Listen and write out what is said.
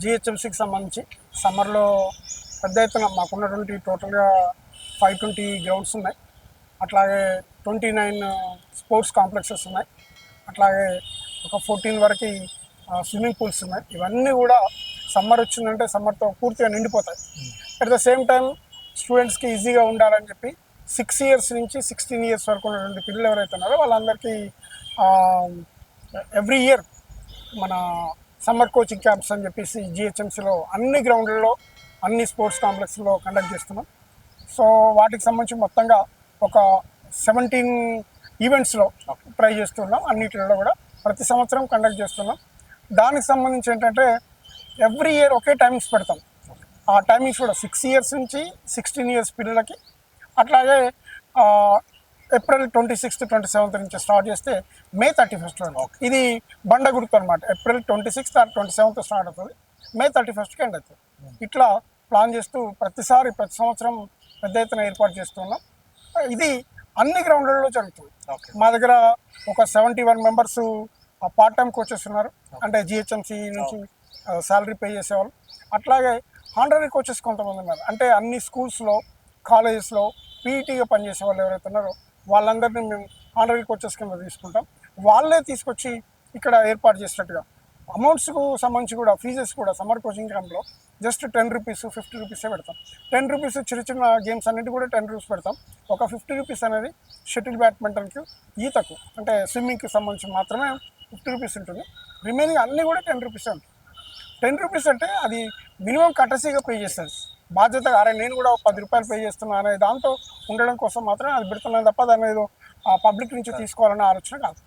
జిహెచ్ఎంసీకి సంబంధించి సమ్మర్లో పెద్ద ఎత్తున మాకున్నటువంటి టోటల్గా 520 గ్రౌండ్స్ ఉన్నాయి. అట్లాగే 29 స్పోర్ట్స్ కాంప్లెక్సెస్ ఉన్నాయి. అట్లాగే ఒక 14 వరకు స్విమ్మింగ్ పూల్స్ ఉన్నాయి. ఇవన్నీ కూడా సమ్మర్ వచ్చిందంటే సమ్మర్తో పూర్తిగా నిండిపోతాయి. అట్ ద సేమ్ టైం స్టూడెంట్స్కి ఈజీగా ఉండాలని చెప్పి 6 ఇయర్స్ నుంచి 16 ఇయర్స్ వరకు ఉన్నటువంటి పిల్లలు ఎవరైతే ఉన్నారో వాళ్ళందరికీ ఎవ్రీ ఇయర్ మన సమ్మర్ కోచింగ్ క్యాంప్స్ అని చెప్పేసి జిహెచ్ఎంసీలో అన్ని గ్రౌండ్లలో అన్ని స్పోర్ట్స్ కాంప్లెక్స్లో కండక్ట్ చేస్తున్నాం. సో వాటికి సంబంధించి మొత్తంగా ఒక 17 ఈవెంట్స్లో ట్రై చేస్తున్నాం. అన్నిటిలో కూడా ప్రతి సంవత్సరం కండక్ట్ చేస్తున్నాం. దానికి సంబంధించి ఏంటంటే ఎవ్రీ ఇయర్ ఒకే టైమింగ్స్ పెడతాం. ఆ టైమింగ్స్ కూడా 6 ఇయర్స్ నుంచి 16 ఇయర్స్ పిల్లలకి, అట్లాగే ఏప్రిల్ 26th 27th నుంచి స్టార్ట్ చేస్తే మే 31st వరకు. ఇది బండ గుర్తు అనమాట. April 26th or 27th start అవుతుంది, మే 31st ఎండ్ అవుతుంది. ఇట్లా ప్లాన్ చేస్తూ ప్రతి సంవత్సరం పెద్ద ఎత్తున ఏర్పాటు చేస్తున్నాం. ఇది అన్ని గ్రౌండ్లలో జరుగుతుంది. మా దగ్గర ఒక 71 మెంబర్స్ పార్ట్ టైం కోచెస్ ఉన్నారు, అంటే జిహెచ్ఎంసీ నుంచి శాలరీ పే చేసేవాళ్ళు. అట్లాగే హానరీ కోచెస్ కొంతమంది ఉన్నారు, అంటే అన్ని స్కూల్స్లో కాలేజెస్లో పీఈటీగా పనిచేసే వాళ్ళు ఎవరైతే ఉన్నారో వాళ్ళందరినీ మేము హానరీ కోచెస్ కింద తీసుకుంటాం. వాళ్ళే తీసుకొచ్చి ఇక్కడ ఏర్పాటు చేసినట్టుగా అమౌంట్స్కు సంబంధించి కూడా ఫీజెస్ కూడా సమ్మర్ కోచింగ్ క్యాంప్లో జస్ట్ 10 రూపీస్ 50 రూపీసే పెడతాం. 10 రూపీస్ చిన్న గేమ్స్ అన్నిటి కూడా 10 రూపీస్ పెడతాం. ఒక 50 రూపీస్ అనేది షటిల్ బ్యాడ్మింటన్కి, ఈతకు అంటే స్విమ్మింగ్కి సంబంధించి మాత్రమే 50 రూపీస్ ఉంటుంది. రిమైనింగ్ అన్నీ కూడా 10 రూపీసే ఉంటుంది. 10 రూపీస్ అంటే అది మినిమం కటసీగా పే చేస్తుంది. బాధ్యతగా అరే నేను కూడా 10 రూపాయలు పే చేస్తున్నా అనే దాంతో ఉండడం కోసం మాత్రమే అది పెడుతున్నాను తప్ప దాన్ని ఏదో పబ్లిక్ నుంచి తీసుకోవాలనే ఆలోచన కాదు.